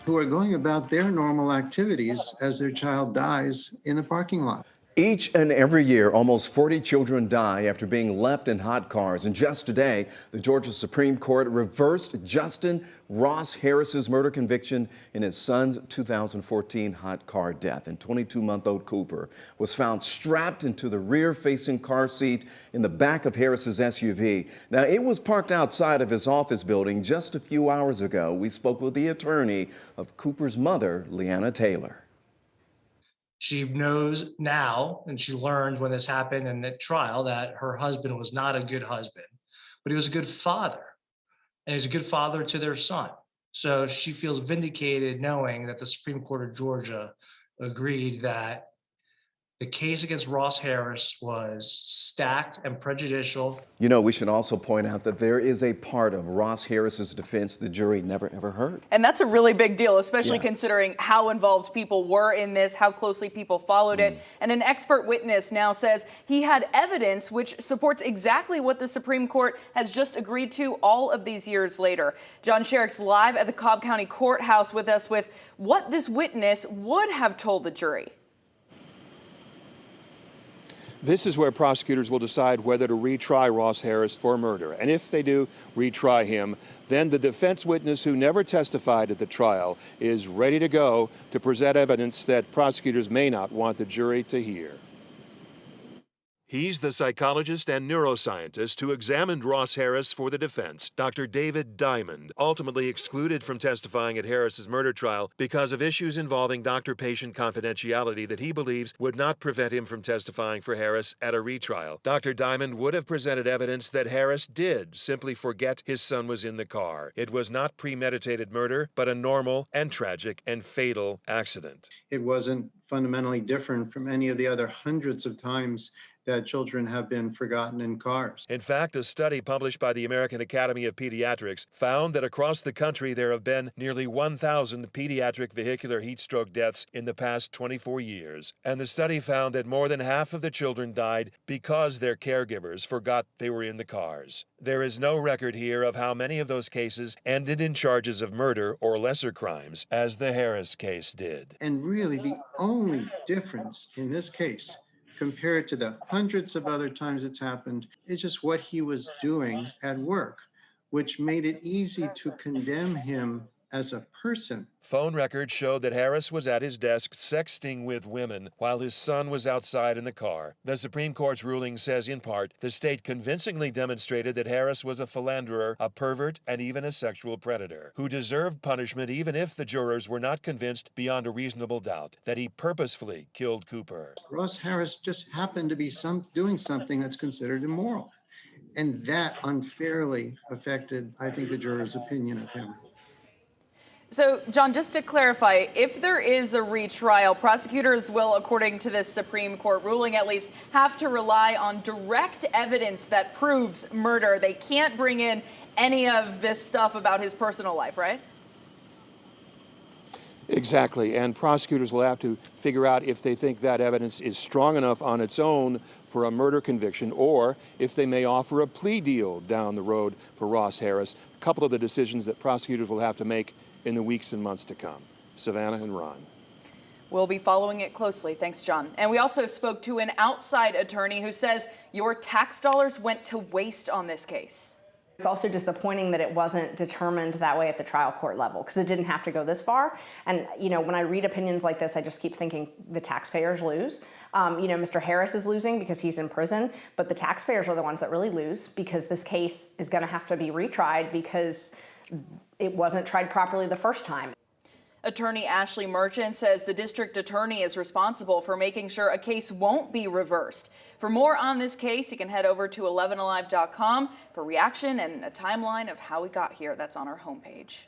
who are going about their normal activities as their child dies in the parking lot. Each and every year, almost 40 children die after being left in hot cars. And just today, the Georgia Supreme Court reversed Justin Ross Harris's murder conviction in his son's 2014 hot car death. And 22-month-old Cooper was found strapped into the rear-facing car seat in the back of Harris's SUV. Now, it was parked outside of his office building just a few hours ago. We spoke with the attorney of Cooper's mother, Leanna Taylor. She knows now, and she learned when this happened in the trial, that her husband was not a good husband, but he was a good father, and he's a good father to their son. So she feels vindicated knowing that the Supreme Court of Georgia agreed that the case against Ross Hariss was stacked and prejudicial. You know, we should also point out that there is a part of Ross Harris's defense the jury never ever heard. And that's a really big deal, especially considering how involved people were in this, how closely people followed it. And an expert witness now says he had evidence which supports exactly what the Supreme Court has just agreed to all of these years later. John Sherrick's live at the Cobb County Courthouse with us with what this witness would have told the jury. This is where prosecutors will decide whether to retry Ross Hariss for murder. And if they do retry him, then the defense witness who never testified at the trial is ready to go to present evidence that prosecutors may not want the jury to hear. He's the psychologist and neuroscientist who examined Ross Hariss for the defense, Dr. David Diamond, ultimately excluded from testifying at Harris's murder trial because of issues involving doctor-patient confidentiality that he believes would not prevent him from testifying for Hariss at a retrial. Dr. Diamond would have presented evidence that Hariss did simply forget his son was in the car. It was not premeditated murder, but a normal and tragic and fatal accident. It wasn't fundamentally different from any of the other hundreds of times that children have been forgotten in cars. In fact, a study published by the American Academy of Pediatrics found that across the country there have been nearly 1,000 pediatric vehicular heat stroke deaths in the past 24 years. And the study found that more than half of the children died because their caregivers forgot they were in the cars. There is no record here of how many of those cases ended in charges of murder or lesser crimes, as the Hariss case did. And really, the only difference in this case compared to the hundreds of other times it's happened, is just what he was doing at work, which made it easy to condemn him as a person. Phone records showed that Hariss was at his desk sexting with women while his son was outside in the car. The Supreme Court's ruling says, in part, the state convincingly demonstrated that Hariss was a philanderer, a pervert, and even a sexual predator, who deserved punishment even if the jurors were not convinced beyond a reasonable doubt that he purposefully killed Cooper. Ross Hariss just happened to be doing something that's considered immoral. And that unfairly affected, I think, the jurors' opinion of him. So, John, just to clarify, if there is a retrial, prosecutors will, according to this Supreme Court ruling at least, have to rely on direct evidence that proves murder. They can't bring in any of this stuff about his personal life, right? Exactly, and prosecutors will have to figure out if they think that evidence is strong enough on its own for a murder conviction, or if they may offer a plea deal down the road for Ross Hariss. A couple of the decisions that prosecutors will have to make in the weeks and months to come. Savannah and Ron. We'll be following it closely. Thanks, John. And we also spoke to an outside attorney who says your tax dollars went to waste on this case. It's also disappointing that it wasn't determined that way at the trial court level, because it didn't have to go this far. And, you know, when I read opinions like this, I just keep thinking the taxpayers lose. You know, Mr. Hariss is losing because he's in prison, but the taxpayers are the ones that really lose, because this case is going to have to be retried because it wasn't tried properly the first time. Attorney Ashley Merchant says the district attorney is responsible for making sure a case won't be reversed. For more on this case, you can head over to 11alive.com for reaction and a timeline of how we got here. That's on our homepage.